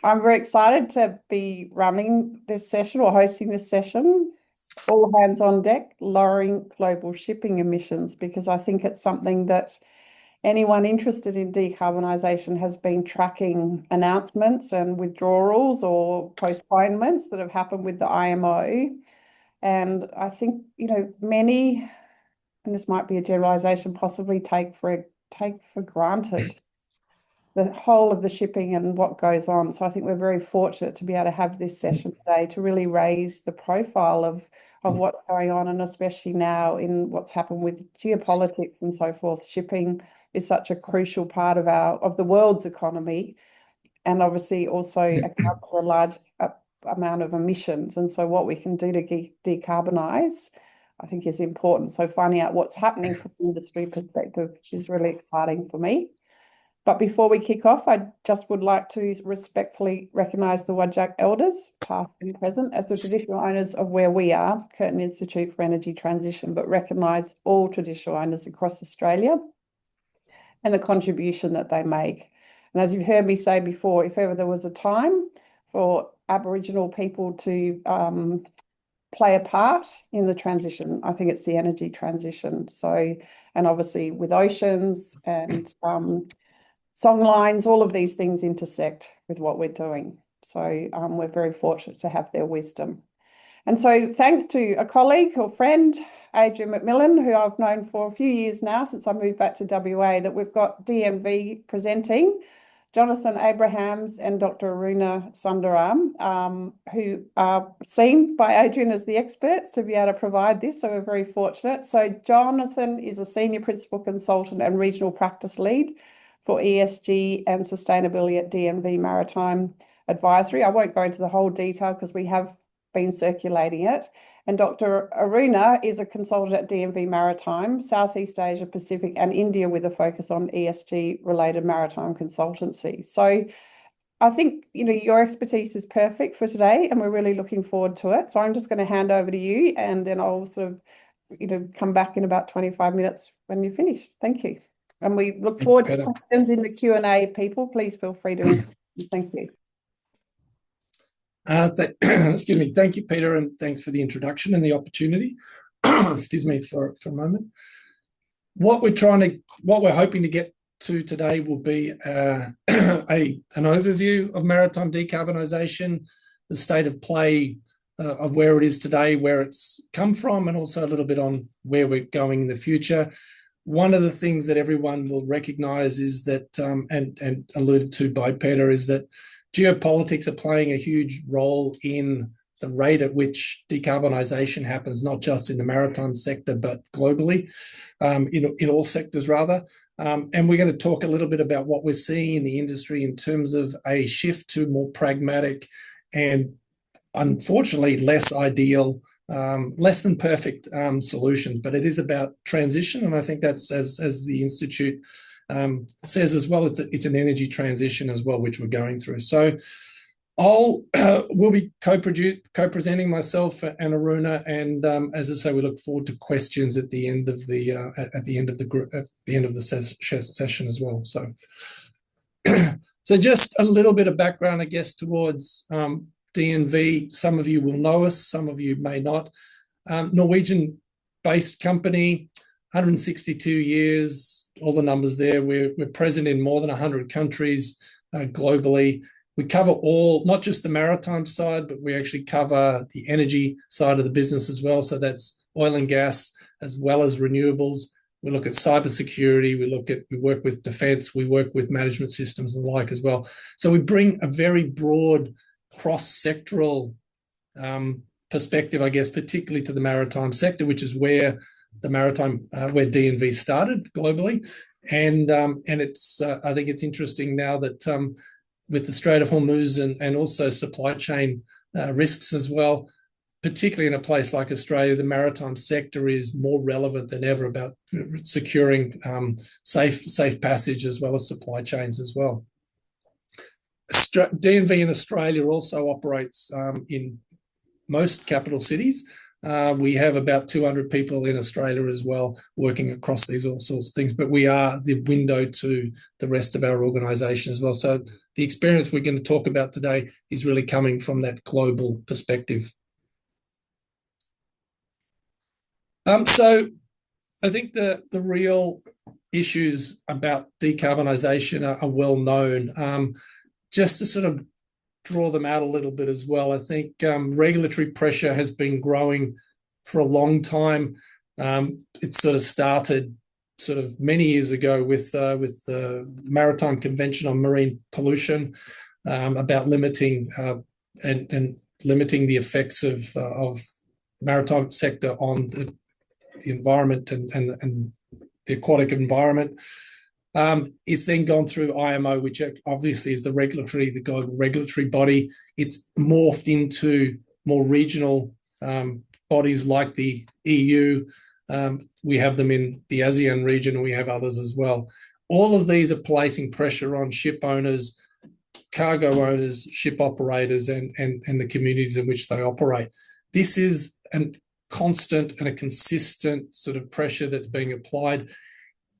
I'm very excited to be running this session or hosting this session. All hands on deck, lowering global shipping emissions, because I think it's something that anyone interested in decarbonisation has been tracking announcements and withdrawals or postponements that have happened with the IMO. And I think, many, and this might be a generalisation, possibly take for granted the whole of the shipping and what goes on. So I think we're very fortunate to be able to have this session today to really raise the profile of what's going on, and especially now in what's happened with geopolitics and so forth. Shipping is such a crucial part of the world's economy, and obviously also accounts for a large amount of emissions. And so what we can do to decarbonize, I think, is important. So finding out what's happening from an industry perspective is really exciting for me. But before we kick off, I just would like to respectfully recognise the Whadjuk elders, past and present, as the traditional owners of where we are, Curtin Institute for Energy Transition, but recognise all traditional owners across Australia and the contribution that they make. And as you've heard me say before, if ever there was a time for Aboriginal people to play a part in the transition, I think it's the energy transition. So, and obviously with oceans and songlines, all of these things intersect with what we're doing. So we're very fortunate to have their wisdom. And so thanks to a colleague or friend, Adrian McMillan, who I've known for a few years now since I moved back to WA, that we've got DNV presenting, Jonathan Abrahams and Dr. Aruna Sundaram, who are seen by Adrian as the experts to be able to provide this. So we're very fortunate. So Jonathan is a senior principal consultant and regional practice lead for ESG and sustainability at DNV Maritime Advisory. I won't go into the whole detail because we have been circulating it. And Dr. Aruna is a consultant at DNV Maritime, Southeast Asia, Pacific and India, with a focus on ESG related maritime consultancy. So I think, your expertise is perfect for today and we're really looking forward to it. So I'm just going to hand over to you and then I'll sort of, come back in about 25 minutes when you're finished. Thank you. And we look forward to questions in the Q&A, people. Please feel free to. Thank you. Excuse me. Thank you, Peter, and thanks for the introduction and the opportunity. Excuse me for a moment. What we're hoping to get to today will be an overview of maritime decarbonisation, the state of play of where it is today, where it's come from, and also a little bit on where we're going in the future. One of the things that everyone will recognise is that, and alluded to by Peter, is that geopolitics are playing a huge role in the rate at which decarbonisation happens, not just in the maritime sector, but globally, in all sectors rather. And we're going to talk a little bit about what we're seeing in the industry in terms of a shift to more pragmatic and unfortunately less ideal, less than perfect solutions, but it is about transition. And I think that's, as the Institute says as well, it's an energy transition as well, which we're going through. So we'll be co-presenting myself and Aruna, and as I say, we look forward to questions at the end of the session as well. So just a little bit of background, I guess, towards DNV. Some of you will know us, some of you may not. Norwegian-based company, 162 years, all the numbers there. We're present in more than 100 countries globally. We cover all, not just the maritime side, but we actually cover the energy side of the business as well. So that's oil and gas as well as renewables. We look at cybersecurity, we work with defence, we work with management systems and the like as well. So we bring a very broad cross-sectoral perspective, I guess, particularly to the maritime sector, which is where where DNV started globally. And it's I think it's interesting now that with the Strait of Hormuz and also supply chain risks as well, particularly in a place like Australia, the maritime sector is more relevant than ever about securing safe passage as well as supply chains as well. DNV in Australia also operates in most capital cities, We have about 200 people in Australia as well working across these all sorts of things, but we are the window to the rest of our organisation as well. So the experience we're going to talk about today is really coming from that global perspective. So I think the real issues about decarbonisation are well known. Just to sort of draw them out a little bit as well, I think regulatory pressure has been growing for a long time. It sort of started sort of many years ago with the Maritime Convention on Marine Pollution, about limiting and limiting the effects of maritime sector on the environment and the aquatic environment. It's then gone through IMO, which obviously is the global regulatory body. It's morphed into more regional bodies like the EU. We have them in the ASEAN region, and we have others as well. All of these are placing pressure on ship owners, cargo owners, ship operators, and the communities in which they operate. This is a constant and a consistent sort of pressure that's being applied.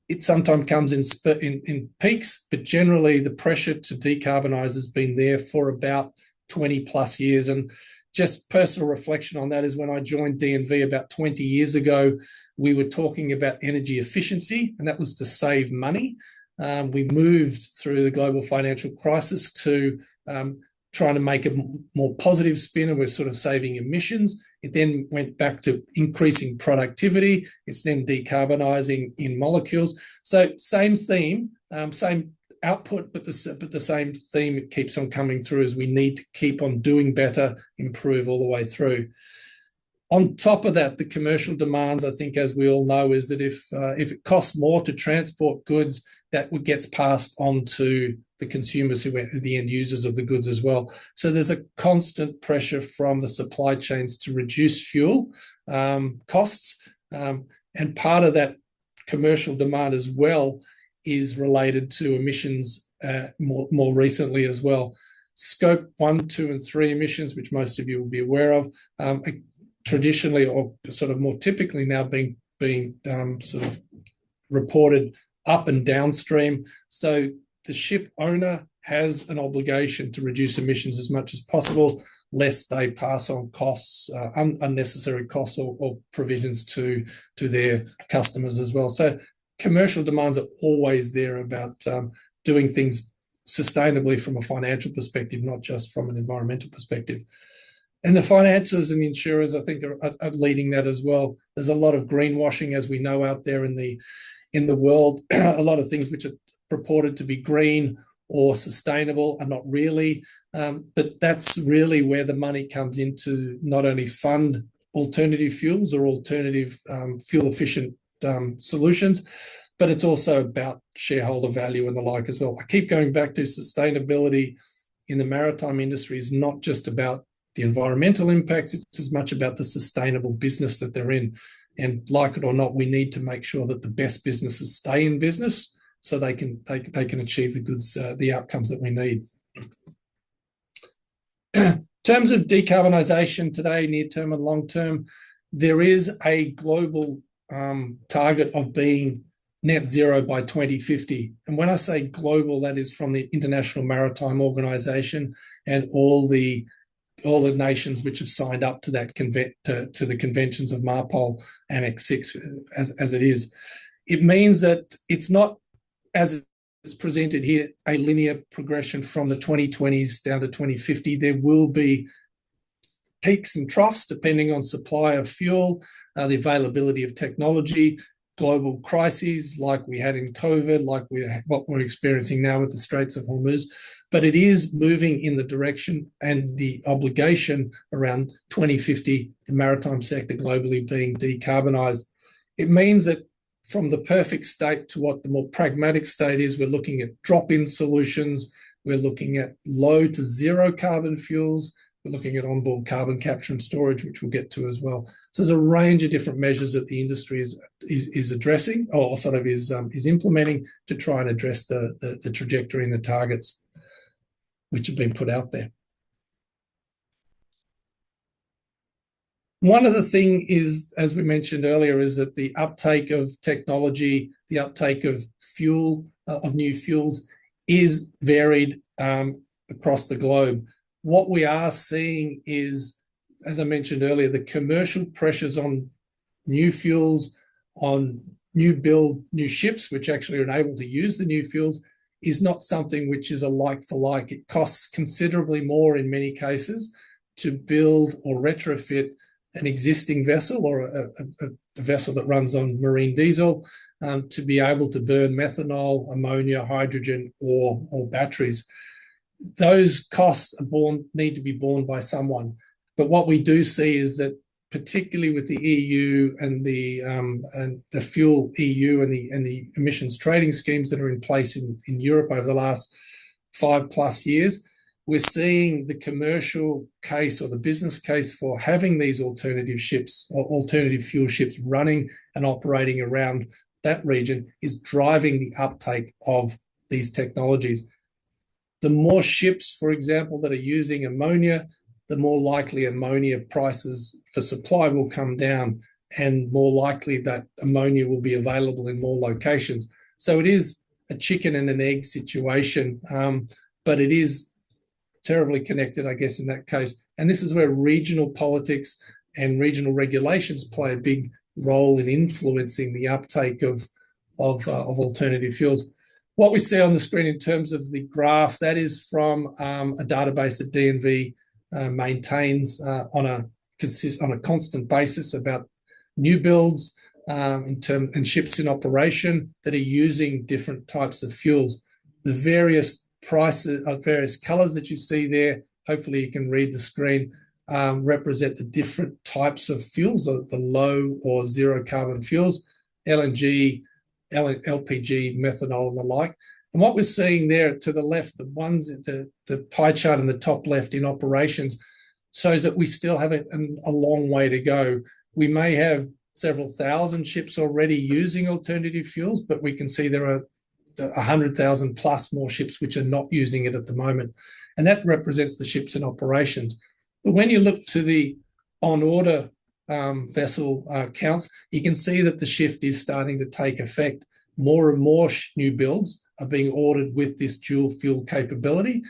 It sometimes comes in peaks, but generally the pressure to decarbonise has been there for about 20 plus years. And just personal reflection on that is when I joined DNV about 20 years ago, we were talking about energy efficiency, and that was to save money. We moved through the global financial crisis to trying to make a more positive spin, and we're sort of saving emissions. It then went back to increasing productivity. It's then decarbonising in molecules. So same theme, same output, but the same theme it keeps on coming through, as we need to keep on doing better, improve all the way through. On top of that, the commercial demands, I think, as we all know, is that if it costs more to transport goods, that gets passed on to the consumers who are the end users of the goods as well. So there's a constant pressure from the supply chains to reduce fuel costs. And part of that commercial demand as well is related to emissions more recently as well. Scope 1, 2, and 3 emissions, which most of you will be aware of, traditionally, or sort of more typically now, being sort of reported up and downstream. So the ship owner has an obligation to reduce emissions as much as possible, lest they pass on costs, unnecessary costs or provisions to their customers as well. So commercial demands are always there about doing things sustainably from a financial perspective, not just from an environmental perspective. And the financiers and the insurers, I think, are leading that as well. There's a lot of greenwashing, as we know, out there in the world. A lot of things which are purported to be green or sustainable are not really. But that's really where the money comes into not only fund alternative fuels or alternative fuel-efficient solutions, but it's also about shareholder value and the like as well. I keep going back to sustainability in the maritime industry is not just about the environmental impacts, it's as much about the sustainable business that they're in. And like it or not, we need to make sure that the best businesses stay in business so they can achieve the goods, the outcomes that we need. In terms of decarbonisation today, near term and long term, there is a global target of being net zero by 2050. And when I say global, that is from the International Maritime Organization and all the nations which have signed up to that to the conventions of MARPOL Annex 6 as it is. It means that it's not, as it's presented here, a linear progression from the 2020s down to 2050. There will be peaks and troughs depending on supply of fuel, the availability of technology, global crises like we had in COVID, like what we're experiencing now with the Straits of Hormuz. But it is moving in the direction and the obligation around 2050, the maritime sector globally being decarbonised. It means that from the perfect state to what the more pragmatic state is, we're looking at drop-in solutions, we're looking at low to zero carbon fuels, we're looking at onboard carbon capture and storage, which we'll get to as well. So there's a range of different measures that the industry is addressing, or sort of is implementing to try and address the trajectory and the targets which have been put out there. One of the things is, as we mentioned earlier, is that the uptake of technology, the uptake of fuel, of new fuels, is varied across the globe. What we are seeing is, as I mentioned earlier, the commercial pressures on new fuels, on new ships, which actually are able to use the new fuels, is not something which is a like for like. It costs considerably more in many cases to build or retrofit an existing vessel or a vessel that runs on marine diesel to be able to burn methanol, ammonia, hydrogen, or batteries. Those costs need to be borne by someone. But what we do see is that, particularly with the EU and the fuel EU and the emissions trading schemes that are in place in Europe over the last 5+ years, we're seeing the commercial case or the business case for having these alternative ships or alternative fuel ships running and operating around that region is driving the uptake of these technologies. The more ships, for example, that are using ammonia, the more likely ammonia prices for supply will come down, and more likely that ammonia will be available in more locations. So it is a chicken and an egg situation, but it is terribly connected, I guess, in that case. And this is where regional politics and regional regulations play a big role in influencing the uptake of alternative fuels. What we see on the screen in terms of the graph, that is from a database that DNV maintains on a constant basis about new builds and ships in operation that are using different types of fuels. The various prices of various colors that you see there, hopefully you can read the screen, represent the different types of fuels, the low or zero carbon fuels, LNG, LPG, methanol, and the like. And what we're seeing there to the left, the pie chart in the top left in operations, shows that we still have a long way to go. We may have several thousand ships already using alternative fuels, but we can see there are 100,000 plus more ships which are not using it at the moment. And that represents the ships in operations. But when you look to the on-order vessel counts, you can see that the shift is starting to take effect. More and more new builds are being ordered with this dual fuel capability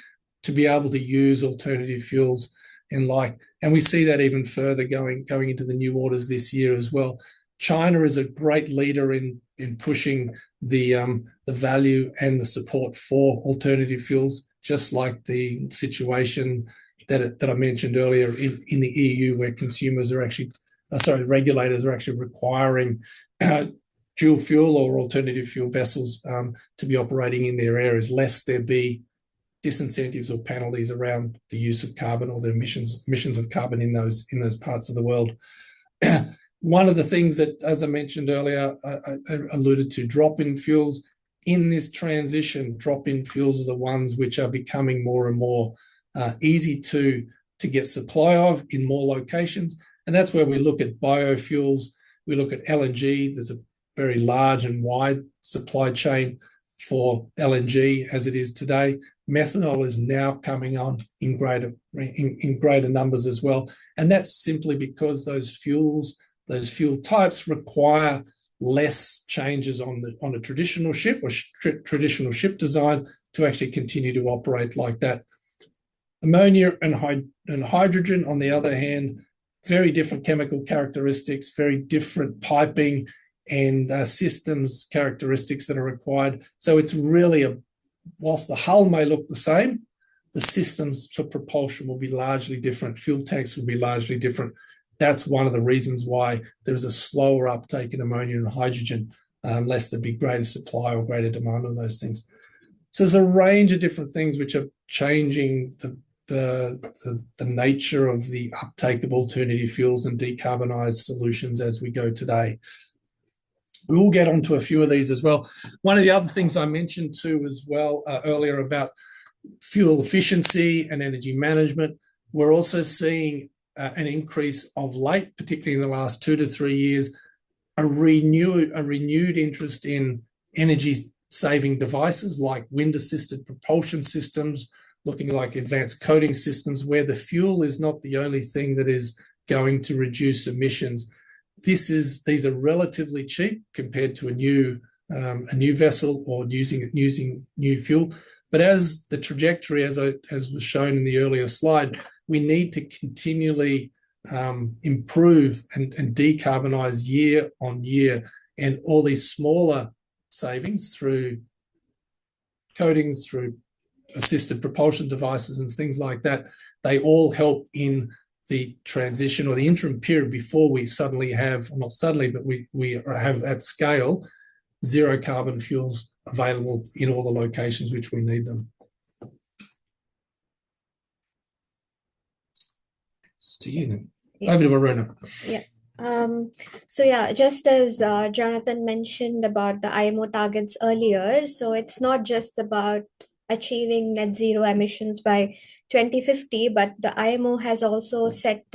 to be able to use alternative fuels and like. And we see that even further going into the new orders this year as well. China is a great leader in pushing the value and the support for alternative fuels, just like the situation that I mentioned earlier in the EU, where consumers are actually, regulators are actually requiring dual fuel or alternative fuel vessels to be operating in their areas, lest there be disincentives or penalties around the use of carbon or the emissions of carbon in those parts of the world. One of the things that, as I mentioned earlier, I alluded to, drop-in fuels. In this transition, drop-in fuels are the ones which are becoming more and more easy to get supply of in more locations. And that's where we look at biofuels, we look at LNG. There's a very large and wide supply chain for LNG as it is today. Methanol is now coming on in greater numbers as well. And that's simply because those fuel types require less changes on a traditional ship or traditional ship design to actually continue to operate like that. Ammonia and hydrogen, on the other hand, very different chemical characteristics, very different piping and systems characteristics that are required. So it's really whilst the hull may look the same, the systems for propulsion will be largely different. Fuel tanks will be largely different. That's one of the reasons why there's a slower uptake in ammonia and hydrogen, lest there be greater supply or greater demand on those things. So there's a range of different things which are changing the nature of the uptake of alternative fuels and decarbonised solutions as we go today. We will get onto a few of these as well. One of the other things I mentioned too as well earlier about fuel efficiency and energy management, we're also seeing an increase of late, particularly in the last 2 to 3 years, a renewed interest in energy-saving devices like wind-assisted propulsion systems, looking like advanced coating systems, where the fuel is not the only thing that is going to reduce emissions. These are relatively cheap compared to a new vessel or using new fuel. But as the trajectory, as was shown in the earlier slide, we need to continually improve and decarbonize year on year, and all these smaller savings through coatings, through assisted propulsion devices and things like that, they all help in the transition or the interim period before we suddenly have, well, not suddenly, but we have at scale zero carbon fuels available in all the locations which we need them. It's to you now. Yeah. Over to Aruna. Yeah. So yeah, just as Jonathan mentioned about the IMO targets earlier, so it's not just about achieving net zero emissions by 2050, but the IMO has also set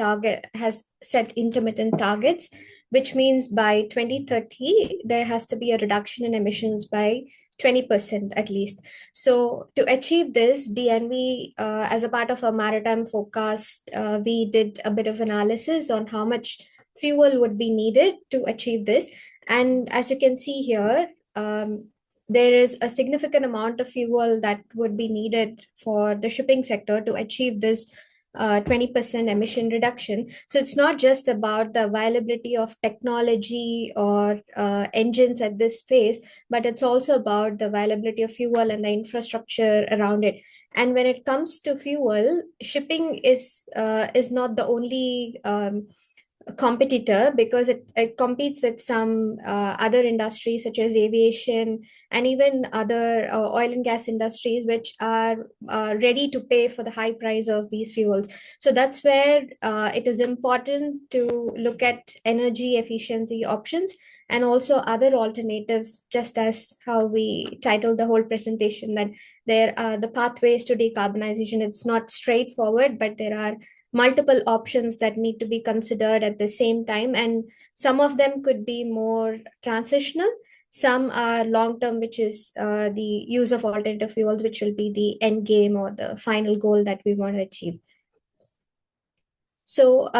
intermittent targets, which means by 2030 there has to be a reduction in emissions by 20% at least. So to achieve this, DNV, as a part of our maritime forecast, we did a bit of analysis on how much fuel would be needed to achieve this. And as you can see here, there is a significant amount of fuel that would be needed for the shipping sector to achieve this 20% emission reduction. So it's not just about the availability of technology or engines at this phase, but it's also about the availability of fuel and the infrastructure around it. And when it comes to fuel, shipping is not the only competitor, because it competes with some other industries such as aviation and even other oil and gas industries, which are ready to pay for the high price of these fuels. So that's where it is important to look at energy efficiency options and also other alternatives, just as how we titled the whole presentation, that there are the pathways to decarbonization. It's not straightforward, but there are multiple options that need to be considered at the same time, and some of them could be more transitional, some are long term, which is the use of alternative fuels, which will be the end game or the final goal that we want to achieve. So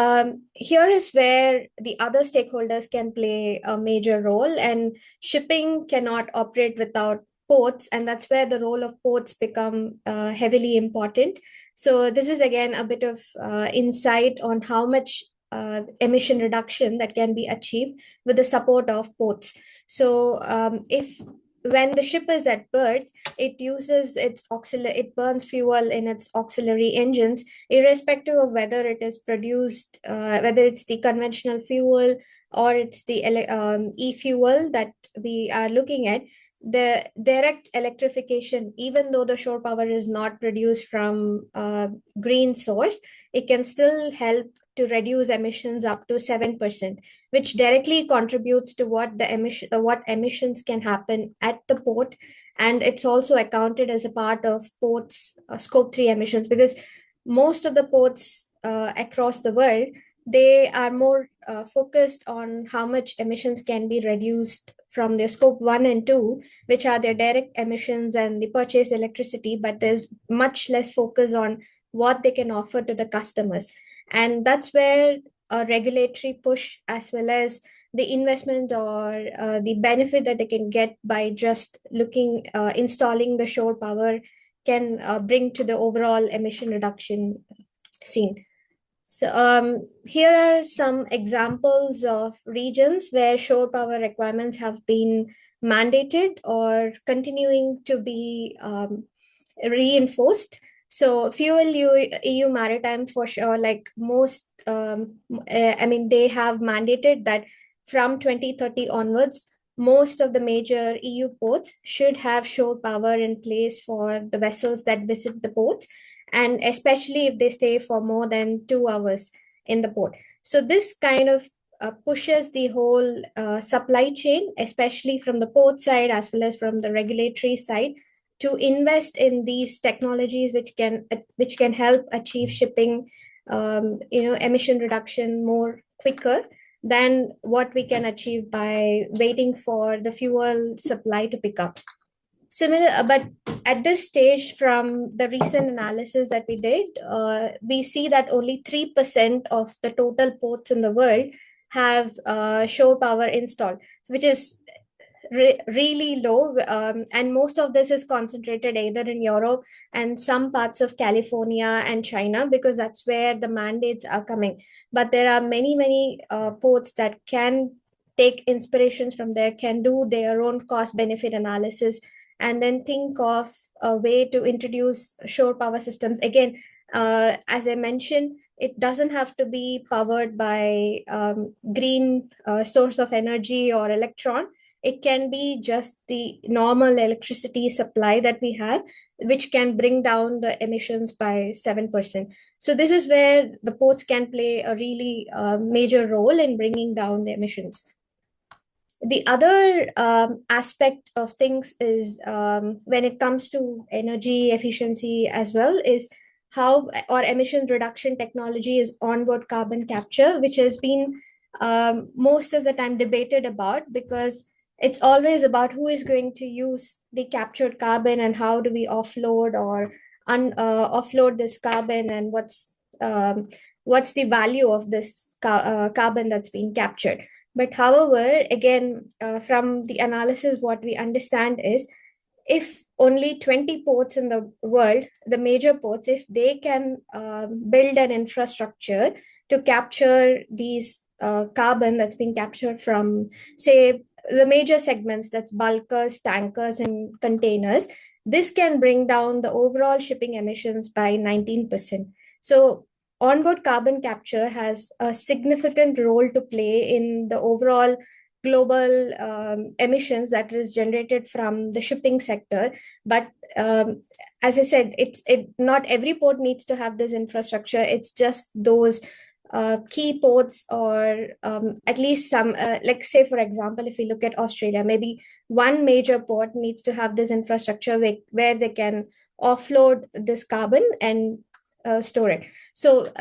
here is where the other stakeholders can play a major role, and shipping cannot operate without ports, and that's where the role of ports become heavily important. So this is again a bit of insight on how much emission reduction that can be achieved with the support of ports. So if when the ship is at berth, it burns fuel in its auxiliary engines, irrespective of whether it is produced, whether it's the conventional fuel or it's the e-fuel that we are looking at. The direct electrification, even though the shore power is not produced from green source, it can still help to reduce emissions up to 7%, which directly contributes to what emissions can happen at the port. And it's also accounted as a part of ports scope 3 emissions, because most of the ports across the world, they are more focused on how much emissions can be reduced from their scope 1 and 2, which are their direct emissions and the purchased electricity, but there's much less focus on what they can offer to the customers. And that's where a regulatory push, as well as the investment or the benefit that they can get by just installing the shore power, can bring to the overall emission reduction scene. So here are some examples of regions where shore power requirements have been mandated or continuing to be reinforced. So EU Maritime, for sure, like most, they have mandated that from 2030 onwards, most of the major EU ports should have shore power in place for the vessels that visit the ports, and especially if they stay for more than 2 hours in the port. So this kind of pushes the whole supply chain, especially from the port side as well as from the regulatory side, to invest in these technologies which can help achieve shipping emission reduction more quicker than what we can achieve by waiting for the fuel supply to pick up. Similar, but at this stage, from the recent analysis that we did, we see that only 3% of the total ports in the world have shore power installed, which is really low, and most of this is concentrated either in Europe and some parts of California and China, because that's where the mandates are coming. But there are many ports that can take inspirations from there, can do their own cost benefit analysis, and then think of a way to introduce shore power systems. Again, as I mentioned, it doesn't have to be powered by green source of energy or electron. It can be just the normal electricity supply that we have, which can bring down the emissions by 7%. So this is where the ports can play a really major role in bringing down the emissions. The other aspect of things is when it comes to energy efficiency as well, is how or emission reduction technology is onboard carbon capture, which has been most of the time debated about, because it's always about who is going to use the captured carbon and how do we offload or offload this carbon, and what's the value of this carbon that's being captured. But however, again, from the analysis, what we understand is if only 20 ports in the world, the major ports, if they can build an infrastructure to capture these carbon that's been captured from, say, the major segments, that's bulkers, tankers, and containers, this can bring down the overall shipping emissions by 19%. So onboard carbon capture has a significant role to play in the overall global emissions that is generated from the shipping sector. But as I said, not every port needs to have this infrastructure. It's just those key ports, or at least some, like say, for example, if we look at Australia, maybe one major port needs to have this infrastructure where they can offload this carbon and store it. So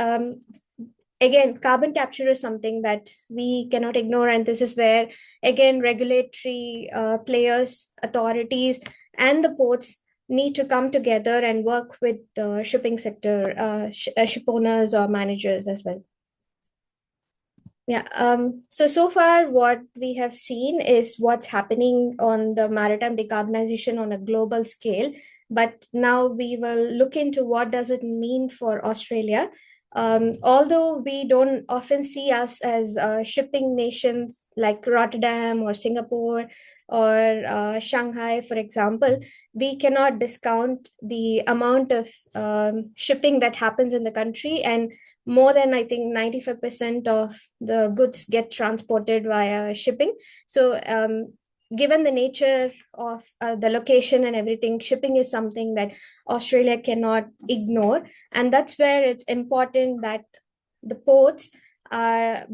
again, carbon capture is something that we cannot ignore, and this is where, again, regulatory players, authorities, and the ports need to come together and work with the shipping sector, ship owners or managers as well. Yeah. So far, what we have seen is what's happening on the maritime decarbonization on a global scale. But now we will look into what does it mean for Australia. Although we don't often see us as shipping nations like Rotterdam or Singapore or Shanghai, for example, we cannot discount the amount of shipping that happens in the country, and more than, I think, 95% of the goods get transported via shipping. So given the nature of the location and everything, shipping is something that Australia cannot ignore. And that's where it's important that the ports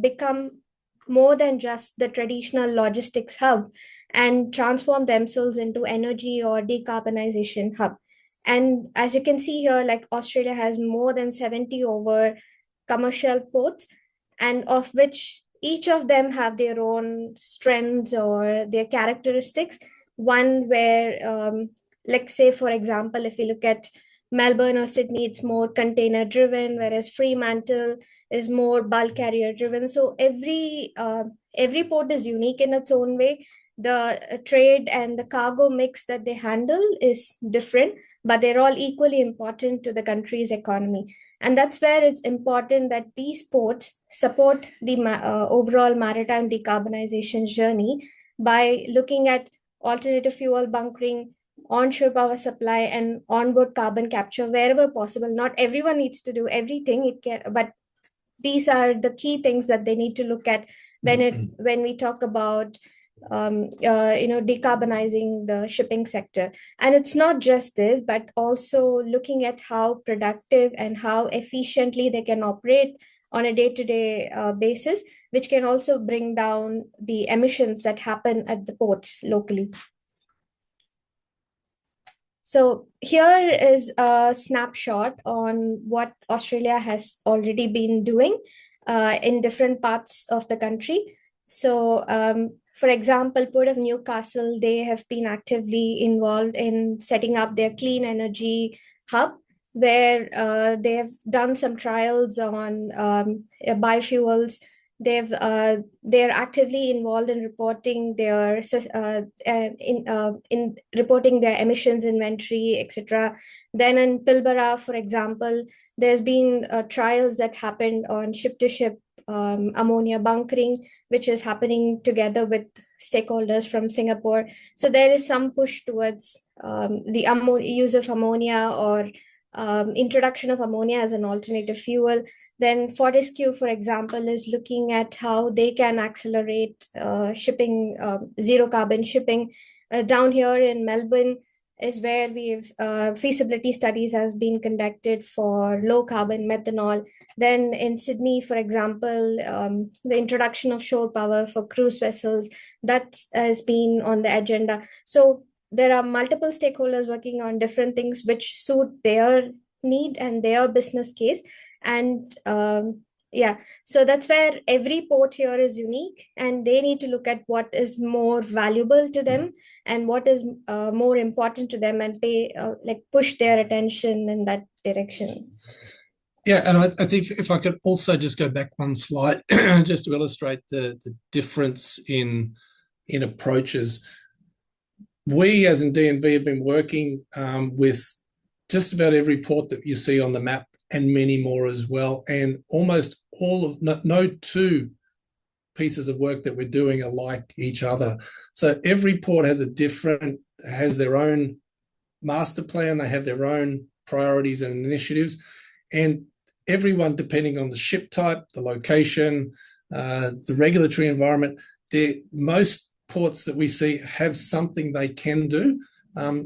become more than just the traditional logistics hub and transform themselves into energy or decarbonization hub. And as you can see here, like Australia has more than 70 over commercial ports, and of which each of them have their own strengths or their characteristics. One where, like say, for example, if we look at Melbourne or Sydney, it's more container driven, whereas Fremantle is more bulk carrier driven. So every port is unique in its own way. The trade and the cargo mix that they handle is different, but they're all equally important to the country's economy. And that's where it's important that these ports support the overall maritime decarbonization journey by looking at alternative fuel bunkering, onshore power supply, and onboard carbon capture wherever possible. Not everyone needs to do everything, but these are the key things that they need to look at when we talk about decarbonizing the shipping sector. And it's not just this, but also looking at how productive and how efficiently they can operate on a day-to-day basis, which can also bring down the emissions that happen at the ports locally. So here is a snapshot on what Australia has already been doing in different parts of the country. So For example, Port of Newcastle, they have been actively involved in setting up their clean energy hub, where they have done some trials on biofuels. They're actively involved in reporting their in reporting their emissions inventory, etc. Then in Pilbara, for example, there's been trials that happened on ship-to-ship ammonia bunkering, which is happening together with stakeholders from Singapore. So there is some push towards the use of ammonia, or introduction of ammonia as an alternative fuel. Then Fortescue, for example, is looking at how they can accelerate shipping, zero carbon shipping. Down here in Melbourne is where we've feasibility studies has been conducted for low carbon methanol. Then in Sydney, for example, the introduction of shore power for cruise vessels, that has been on the agenda. So there are multiple stakeholders working on different things which suit their need and their business case. And yeah, so that's where every port here is unique, and they need to look at what is more valuable to them and what is more important to them, and pay push their attention in that direction. Yeah, and I think if I could also just go back one slide, just to illustrate the difference in approaches. We, as in DNV, have been working with just about every port that you see on the map, and many more as well. And almost all of no two pieces of work that we're doing are like each other. So every port has their own master plan. They have their own priorities and initiatives, and everyone, depending on the ship type, the location, the regulatory environment, most ports that we see have something they can do.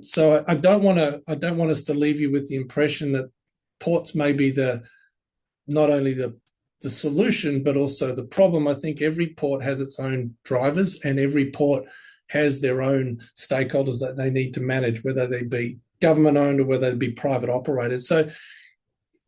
So I don't want us to leave you with the impression that ports may be not only the solution but also the problem. I think every port has its own drivers, and every port has their own stakeholders that they need to manage, whether they be government owned or whether they be private operators. So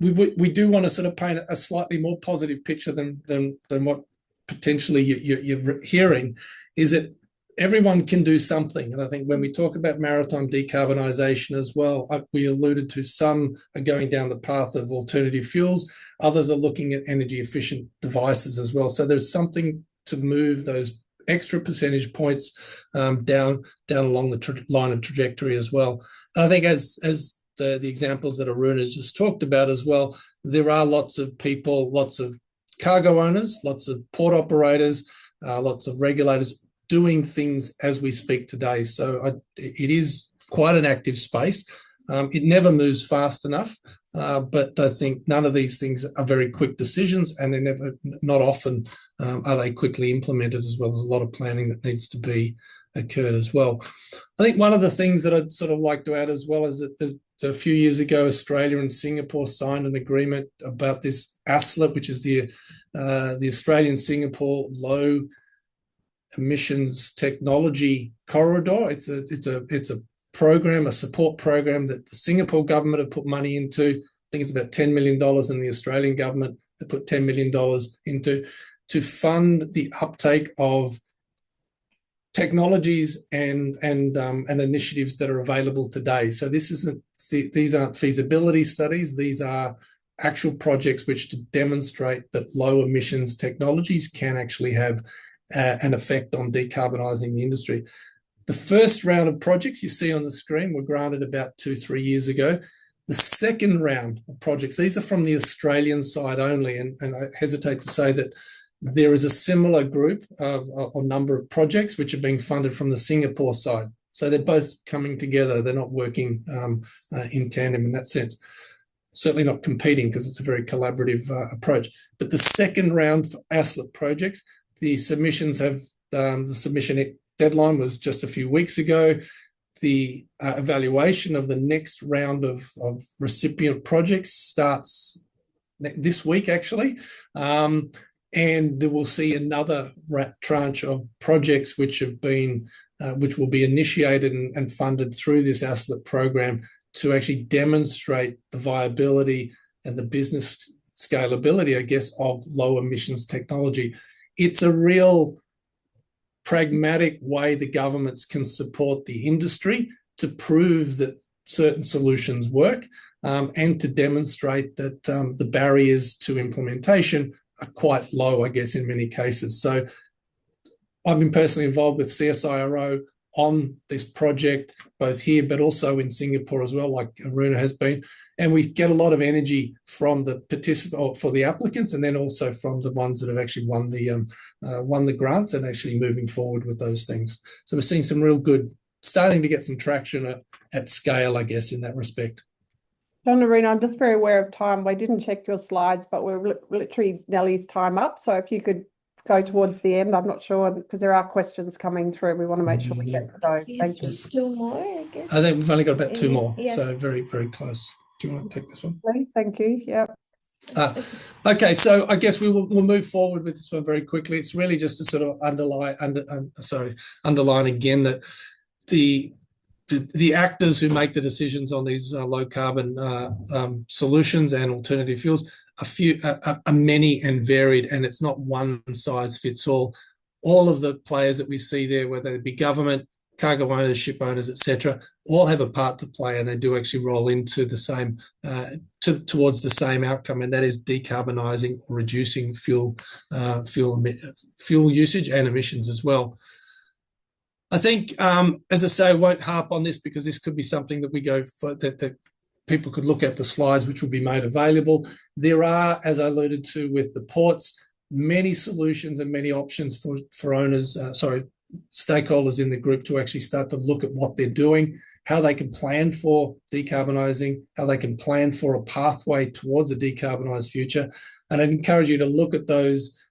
we do want to sort of paint a slightly more positive picture than what potentially you're hearing, is that everyone can do something. And I think when we talk about maritime decarbonisation as well, we alluded to some are going down the path of alternative fuels. Others are looking at energy efficient devices as well. So there's something to move those extra percentage points down along the line of trajectory as well. And I think as the examples that Aruna has just talked about as well, there are lots of people, lots of cargo owners, lots of port operators, lots of regulators doing things as we speak today. So it is quite an active space. It never moves fast enough, but I think none of these things are very quick decisions, and not often are they quickly implemented as well. There's a lot of planning that needs to be occurred as well. I think one of the things that I'd sort of like to add as well is that a few years ago, Australia and Singapore signed an agreement about this ASLIP, which is the Australian-Singapore Low Emissions Technology Corridor. It's a program, a support program that the Singapore government have put money into. I think it's about $10 million, and the Australian government have put $10 million into to fund the uptake of technologies and initiatives that are available today. So these aren't feasibility studies. These are actual projects which to demonstrate that low emissions technologies can actually have an effect on decarbonising the industry. The first round of projects you see on the screen were granted about 2-3 years ago. The second round of projects, these are from the Australian side only, and I hesitate to say that there is a similar group or number of projects which are being funded from the Singapore side. So they're both coming together. They're not working in tandem in that sense. Certainly not competing, because it's a very collaborative approach. But the second round for ASLIP projects, the submissions have the submission deadline was just a few weeks ago. The evaluation of the next round of recipient projects starts this week, actually. And we'll see another tranche of projects which will be initiated and funded through this ASLIP program to actually demonstrate the viability and the business scalability, I guess, of low emissions technology. It's a real pragmatic way the governments can support the industry to prove that certain solutions work, and to demonstrate that the barriers to implementation are quite low, I guess, in many cases. So I've been personally involved with CSIRO on this project, both here but also in Singapore as well, like Aruna has been. And we get a lot of energy from the participants, for the applicants, and then also from the ones that have actually won the grants and actually moving forward with those things. So we're seeing some real good, starting to get some traction at scale, I guess, in that respect. John, Aruna, I'm just very aware of time. We didn't check your slides, but we're literally Nellie's time up. So if you could go towards the end, I'm not sure, because there are questions coming through. We want to make sure we get to those. Thank you. Just 2 more, I guess. I think we've only got about 2 more, Yeah. so very, very close. Do you want to take this one? Thank you. Yeah. Okay, so I guess we'll move forward with this one very quickly. It's really just to sort of underline again that the actors who make the decisions on these low carbon solutions and alternative fuels are many and varied, and it's not one size fits all. All of the players that we see there, whether it be government, cargo owners, ship owners, etc., all have a part to play, and they do actually roll into the same towards the same outcome, and that is decarbonising or reducing fuel usage and emissions as well. I think, as I say, I won't harp on this because this could be something that we go for, that people could look at the slides, which will be made available. There are, as I alluded to with the ports, many solutions and many options for owners, stakeholders in the group to actually start to look at what they're doing, how they can plan for decarbonising, how they can plan for a pathway towards a decarbonised future. And I'd encourage you to look at those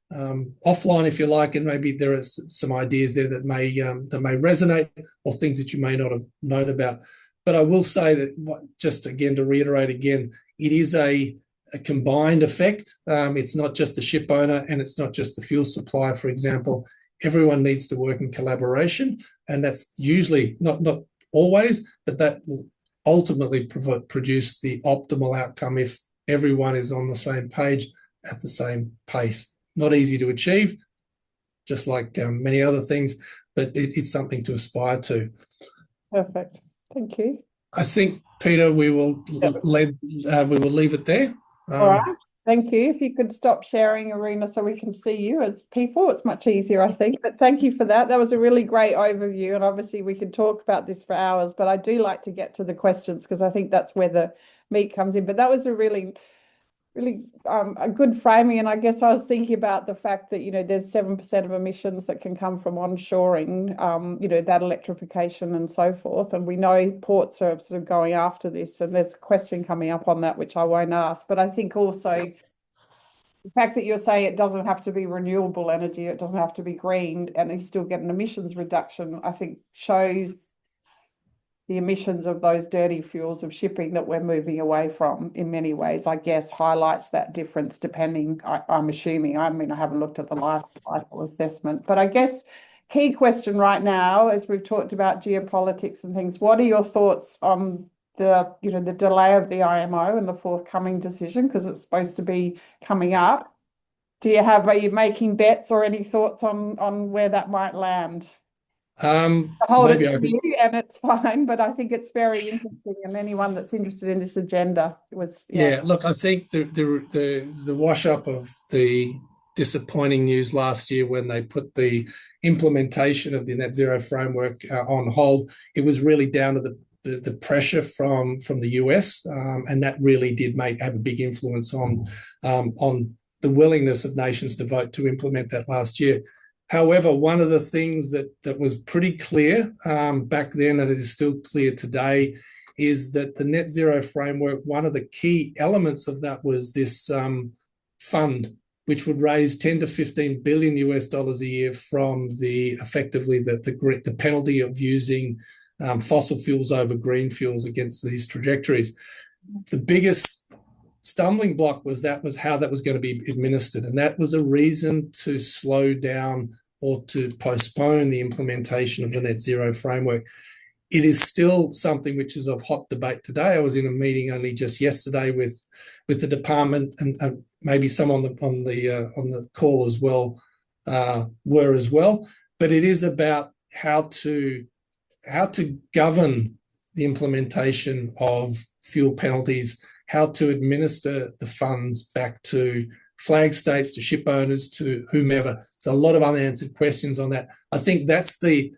offline, if you like, and maybe there are some ideas there that may resonate, or things that you may not have known about. But I will say that, just again to reiterate again, it is a combined effect. It's not just the ship owner and it's not just the fuel supplier, for example. Everyone needs to work in collaboration, and that's usually not always, but that will ultimately produce the optimal outcome if everyone is on the same page at the same pace. Not easy to achieve, just like many other things, but it's something to aspire to. Perfect. Thank you. I think, Peter, we will leave it there. All right. Thank you. If you could stop sharing, Aruna, so we can see you as people, it's much easier, I think. But thank you for that. That was a really great overview. And obviously we could talk about this for hours, but I do like to get to the questions because I think that's where the meat comes in. But that was a really a good framing. And I guess I was thinking about the fact that, there's 7% of emissions that can come from onshoring, that electrification and so forth. And we know ports are sort of going after this, and there's a question coming up on that, which I won't ask. But I think also the fact that you're saying it doesn't have to be renewable energy, it doesn't have to be green, and you still get an emissions reduction, I think shows the emissions of those dirty fuels of shipping that we're moving away from in many ways, I guess, highlights that difference depending, I'm assuming. I mean, I haven't looked at the life cycle assessment, but I guess key question right now, as we've talked about geopolitics and things, what are your thoughts on the delay of the IMO and the forthcoming decision, because it's supposed to be coming up? Are you making bets or any thoughts on where that might land? Hold it to you, and it's fine, but I think it's very interesting, and anyone that's interested in this agenda was look, I think the wash up of the disappointing news last year when they put the implementation of the net zero framework on hold, it was really down to the pressure from the US, and that really did have a big influence on the willingness of nations to vote to implement that last year. However, one of the things that was pretty clear back then, and it is still clear today, is that the net zero framework, one of the key elements of that was this fund, which would raise 10 to 15 billion US dollars a year from effectively the penalty of using fossil fuels over green fuels against these trajectories. The biggest stumbling block was how that was going to be administered, and that was a reason to slow down or to postpone the implementation of the net zero framework. It is still something which is of hot debate today. I was in a meeting only just yesterday with the department, and maybe some on the call as well were as well. but it is about how to govern the implementation of fuel penalties, how to administer the funds back to flag states, to ship owners, to whomever. There's a lot of unanswered questions on that. I think that's the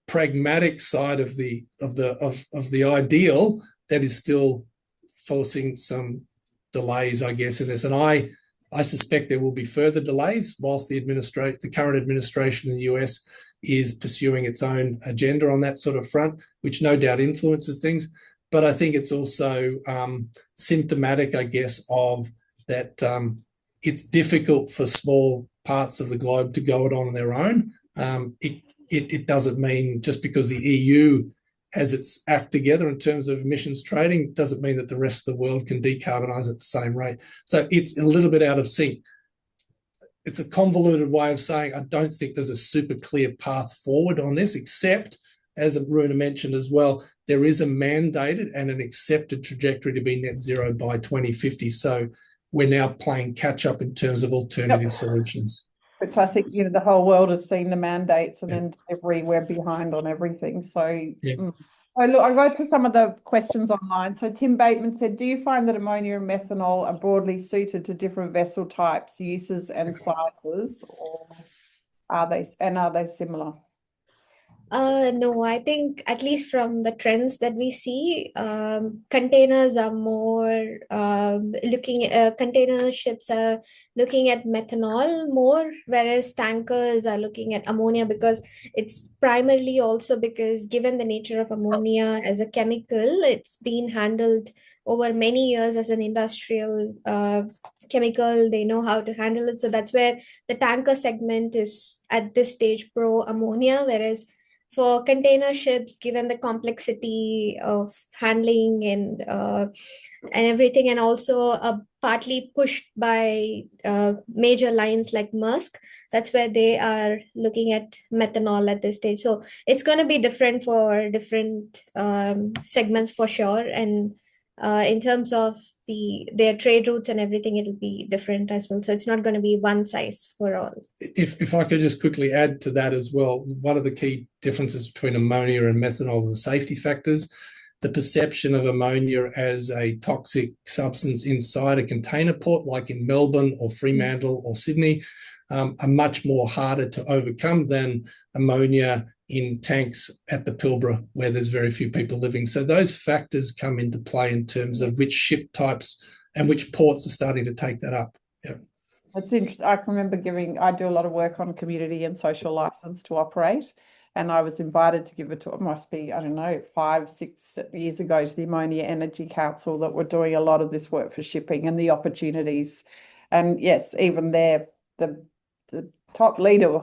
pragmatic side of the ideal that is still forcing some delays, I guess, in this. And I suspect there will be further delays whilst the current administration in the US is pursuing its own agenda on that sort of front, which no doubt influences things. But I think it's also symptomatic, I guess, of that it's difficult for small parts of the globe to go it on their own. It doesn't mean just because the EU has its act together in terms of emissions trading, doesn't mean that the rest of the world can decarbonise at the same rate. So it's a little bit out of sync. It's a convoluted way of saying I don't think there's a super clear path forward on this, except, as Aruna mentioned as well, there is a mandated and an accepted trajectory to be net zero by 2050. So we're now playing catch up in terms of alternative solutions. Which I think, the whole world has seen the mandates, and then we're behind on everything. So, So look, I go to some of the questions online. So Tim Bateman said, do you find that ammonia and methanol are broadly suited to different vessel types, uses and sizes, or are they similar? No, I think at least from the trends that we see, containers are more container ships are looking at methanol more, whereas tankers are looking at ammonia, because it's primarily also because given the nature of ammonia as a chemical, it's been handled over many years as an industrial chemical. They know how to handle it. So that's where the tanker segment is at this stage pro ammonia, whereas for container ships, given the complexity of handling and everything, and also partly pushed by major lines like Maersk, that's where they are looking at methanol at this stage. So it's going to be different for different segments for sure. And in terms of their trade routes and everything, it'll be different as well. So it's not going to be one size for all. If I could just quickly add to that as well, one of the key differences between ammonia and methanol are the safety factors. The perception of ammonia as a toxic substance inside a container port, like in Melbourne or Fremantle or Sydney, are much more harder to overcome than ammonia in tanks at the Pilbara, where there's very few people living. So those factors come into play in terms of which ship types and which ports are starting to take that up. Yeah. That's interesting. I can remember I do a lot of work on community and social license to operate. And I was invited to give a talk, must be, 5-6 years ago, to the Ammonia Energy Council that were doing a lot of this work for shipping and the opportunities. And yes, even there, the top leader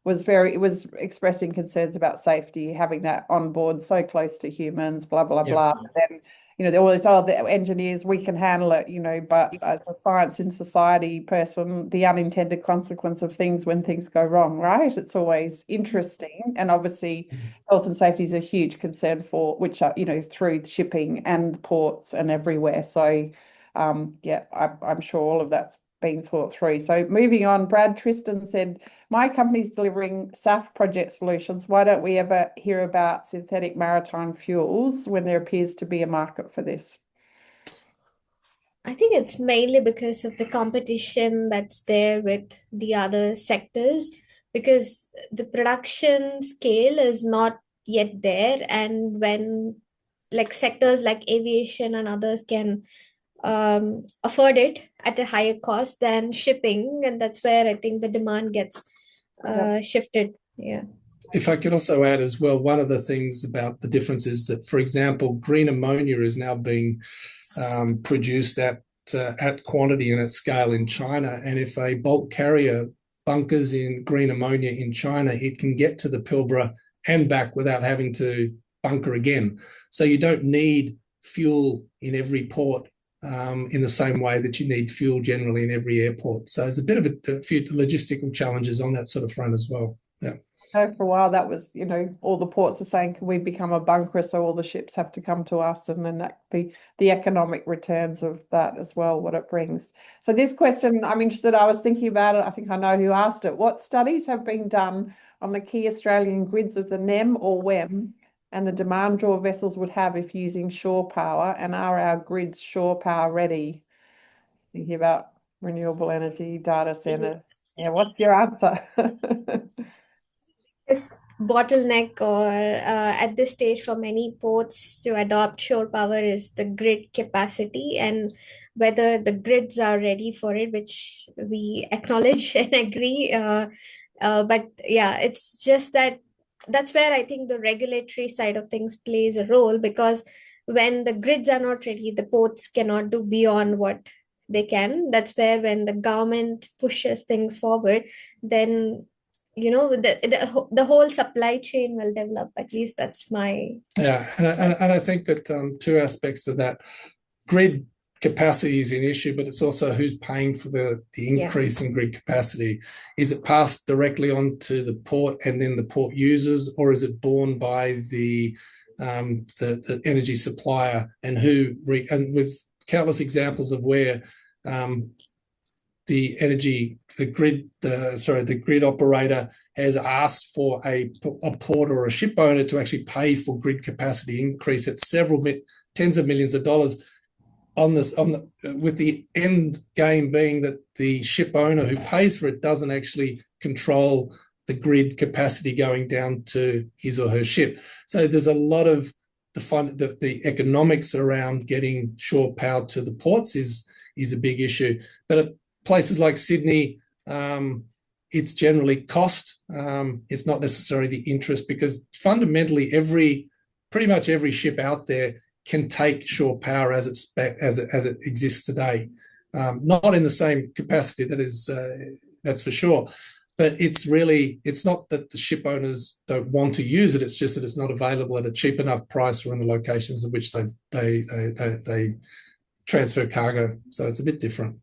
was expressing concerns about safety, having that on board so close to humans, blah, blah, blah. And then, there always the engineers, we can handle it, but as a science in society person, the unintended consequence of things when things go wrong, right? It's always interesting. And obviously health and safety is a huge concern for which are, through shipping and ports and everywhere. So I'm sure all of that's been thought through. So moving on, Brad Tristan said, my company's delivering SAF project solutions. Why don't we ever hear about synthetic maritime fuels when there appears to be a market for this? I think it's mainly because of the competition that's there with the other sectors, because the production scale is not yet there. And when sectors like aviation and others can afford it at a higher cost than shipping, and that's where I think the demand gets shifted. Yeah. If I could also add as well, one of the things about the difference is that, for example, green ammonia is now being produced at quantity and at scale in China, and if a bulk carrier bunkers in green ammonia in China, it can get to the Pilbara and back without having to bunker again. So you don't need fuel in every port in the same way that you need fuel generally in every airport. So there's a bit of a few logistical challenges on that sort of front as well. Yeah. So for a while, that was, all the ports are saying, can we become a bunker so all the ships have to come to us? And then the economic returns of that as well, what it brings. So this question, I'm interested, I was thinking about it, I think I know who asked it. What studies have been done on the key Australian grids of the NEM or WEM and the demand draw vessels would have if using shore power? And are our grids shore power ready? Thinking about renewable energy, data center. Yeah, what's your answer? This bottleneck, or at this stage for many ports to adopt shore power, is the grid capacity and whether the grids are ready for it, which we acknowledge and agree. But yeah, it's just that that's where I think the regulatory side of things plays a role, because when the grids are not ready, the ports cannot do beyond what they can. That's where when the government pushes things forward, then the whole supply chain will develop. At least that's my Yeah, and I think that two aspects of that. Grid capacity is an issue, but it's also who's paying for the increase in grid capacity. Is it passed directly on to the port and then the port users, or is it borne by the energy supplier? And and with countless examples of where the grid operator has asked for a port or a ship owner to actually pay for grid capacity increase at tens of millions of dollars with the end game being that the ship owner who pays for it doesn't actually control the grid capacity going down to his or her ship. So there's a lot of the economics around getting shore power to the ports is a big issue. But at places like Sydney, it's generally cost. It's not necessarily the interest, because fundamentally pretty much every ship out there can take shore power as it exists today. Not in the same capacity, that's for sure. But it's not that the ship owners don't want to use it. It's just that it's not available at a cheap enough price or in the locations in which they transfer cargo. So it's a bit different.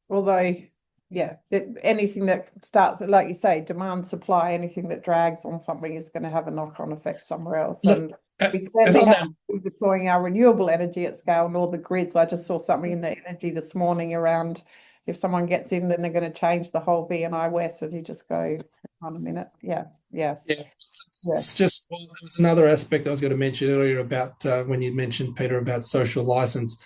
Although, yeah, anything that starts, like you say, demand supply, anything that drags on something is going to have a knock-on effect somewhere else. And we certainly haven't been deploying our renewable energy at scale, nor the grids. I just saw something in the energy this morning around if someone gets in, then they're going to change the whole VNI West, and you just go, hang on a minute. Yeah. It's just, there was another aspect I was going to mention earlier about when you mentioned, Peter, about social license.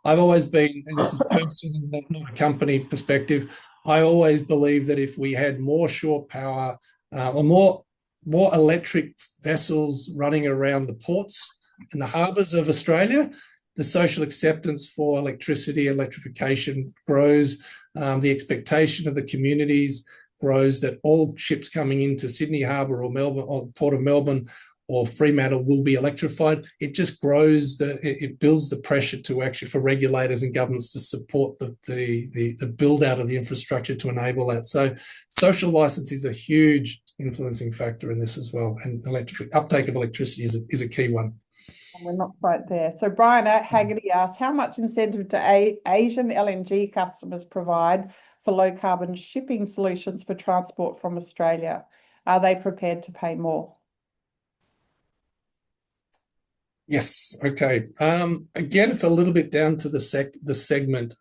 I've always been, and this is personal, not a company perspective, I always believe that if we had more shore power or more electric vessels running around the ports and the harbours of Australia, the social acceptance for electrification grows. The expectation of the communities grows that all ships coming into Sydney Harbour or Melbourne or Port of Melbourne or Fremantle will be electrified. It just grows it builds the pressure to actually for regulators and governments to support the build out of the infrastructure to enable that. So social license is a huge influencing factor in this as well, and uptake of electricity is a key one. And we're not quite there. So Brian Haggerty asked, how much incentive do Asian LNG customers provide for low carbon shipping solutions for transport from Australia? Are they prepared to pay more? Yes. Okay. Again, it's a little bit down to the segment.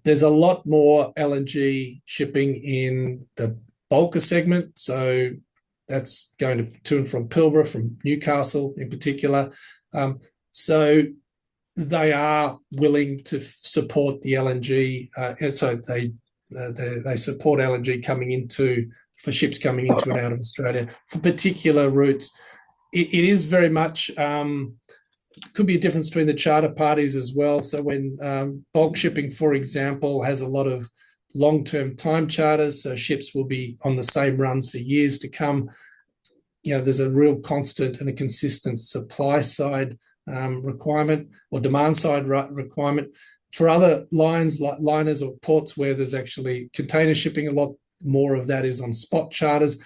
There's a lot more LNG shipping in the bulker segment. So that's going to and from Pilbara, from Newcastle in particular. So they are willing to support the LNG. So they support LNG for ships coming into and out of Australia for particular routes. It is very much could be a difference between the charter parties as well. So when bulk shipping, for example, has a lot of long-term time charters, so ships will be on the same runs for years to come. There's a real constant and a consistent supply side requirement or demand side requirement. For other lines like liners or ports where there's actually container shipping, a lot more of that is on spot charters.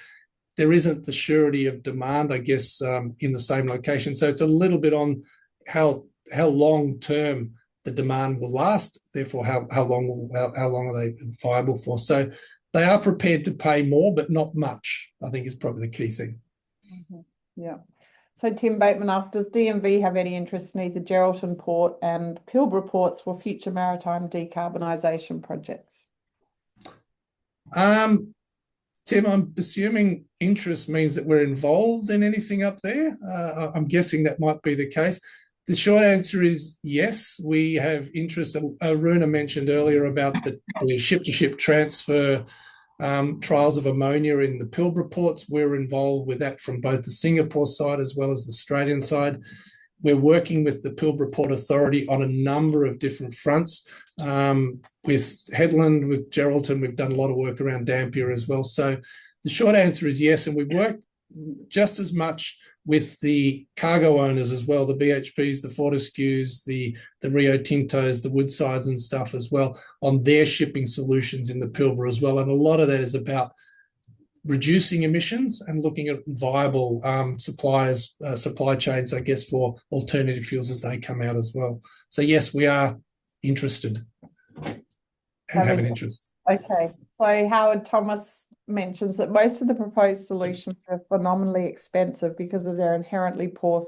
There isn't the surety of demand, I guess, in the same location. So it's a little bit on how long term the demand will last. Therefore, how long are they viable for? So they are prepared to pay more, but not much, I think is probably the key thing. Yeah. So Tim Bateman asked, does DNV have any interest in either Geraldton Port and Pilbara ports for future maritime decarbonisation projects? Tim, I'm assuming interest means that we're involved in anything up there. I'm guessing that might be the case. The short answer is yes, we have interest. Aruna mentioned earlier about the ship-to-ship transfer trials of ammonia in the Pilbara ports. We're involved with that from both the Singapore side as well as the Australian side. We're working with the Pilbara Port Authority on a number of different fronts. With Headland, with Geraldton, we've done a lot of work around Dampier as well. So the short answer is yes, and we work just as much with the cargo owners as well, the BHPs, the Fortescues, the Rio Tintos, the Woodsides and stuff as well, on their shipping solutions in the Pilbara as well. And a lot of that is about reducing emissions and looking at viable supply chains, I guess, for alternative fuels as they come out as well. So yes, we are interested and have an interest. Okay. So Howard Thomas mentions that most of the proposed solutions are phenomenally expensive because of their inherently poor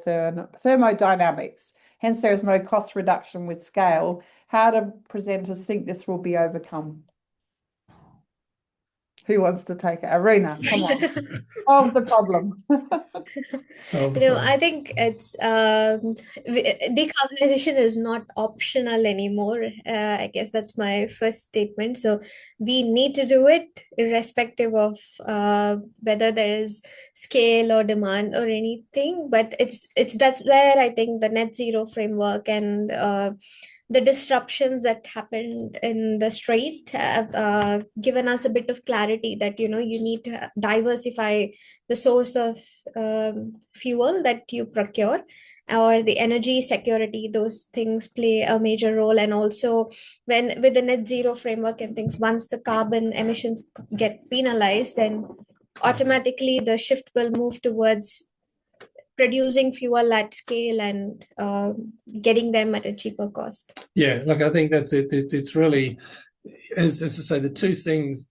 thermodynamics. Hence, there is no cost reduction with scale. How do presenters think this will be overcome? Who wants to take it? Aruna, come on. Solve the problem. I think it's decarbonization is not optional anymore. I guess that's my first statement. So we need to do it irrespective of whether there is scale or demand or anything. But that's where I think the net zero framework and the disruptions that happened in the Strait have given us a bit of clarity that, you need to diversify the source of fuel that you procure, or the energy security. Those things play a major role. And also with the net zero framework and things, once the carbon emissions get penalized, then automatically the shift will move towards producing fuel at scale and getting them at a cheaper cost. Yeah, look, I think that's it. It's really, as I say, the two things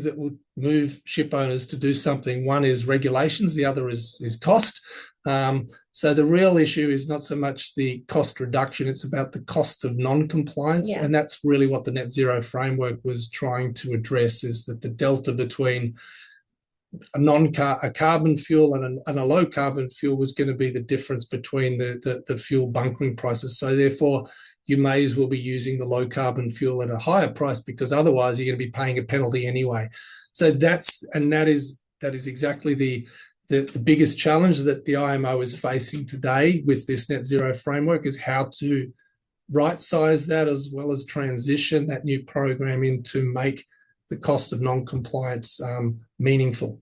that would move ship owners to do something. One is regulations, the other is cost. So the real issue is not so much the cost reduction, it's about the cost of non-compliance. Yeah. And that's really what the net zero framework was trying to address, is that the delta between a carbon fuel and a low carbon fuel was going to be the difference between the fuel bunkering prices. So therefore, you may as well be using the low carbon fuel at a higher price, because otherwise you're going to be paying a penalty anyway. So that is exactly the biggest challenge that the IMO is facing today with this net zero framework, is how to right size that as well as transition that new program in to make the cost of non-compliance meaningful.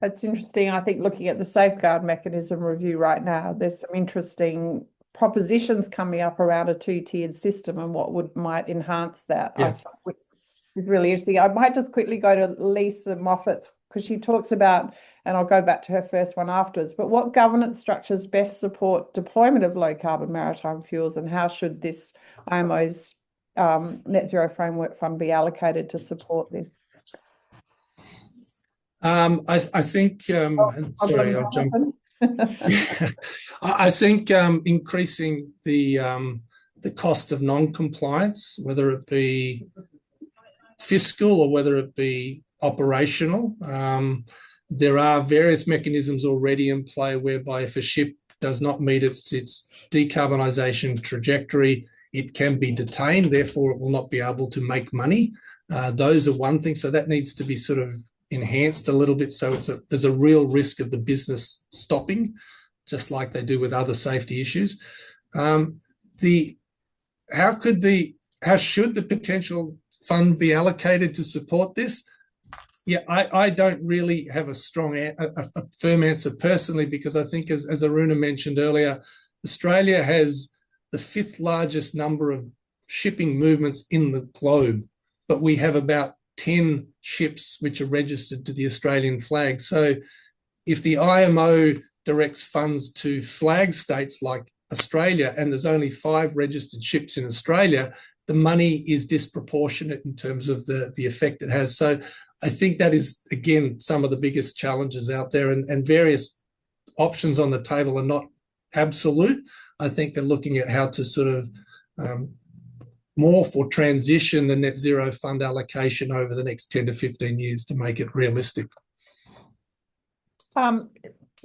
That's interesting. I think looking at the safeguard mechanism review right now, there's some interesting propositions coming up around a two-tiered system and what might enhance that. Yeah. It's really interesting. I might just quickly go to Lisa Moffat, because she talks about, and I'll go back to her first one afterwards, but what governance structures best support deployment of low carbon maritime fuels, and how should this IMO's net zero framework fund be allocated to support this? I think, sorry, I'll jump. I think increasing the cost of non-compliance, whether it be fiscal or whether it be operational, there are various mechanisms already in play whereby if a ship does not meet its decarbonisation trajectory, it can be detained, therefore it will not be able to make money. Those are one thing, so that needs to be sort of enhanced a little bit, so there's a real risk of the business stopping, just like they do with other safety issues. How should the potential fund be allocated to support this? Yeah, I don't really have a firm answer personally, because I think, as Aruna mentioned earlier, Australia has the 5th largest number of shipping movements in the globe, but we have about 10 ships which are registered to the Australian flag. So if the IMO directs funds to flag states like Australia, and there's only 5 registered ships in Australia, the money is disproportionate in terms of the effect it has. So I think that is, again, some of the biggest challenges out there, and various options on the table are not absolute. I think they're looking at how to sort of morph or transition the net zero fund allocation over the next 10 to 15 years to make it realistic.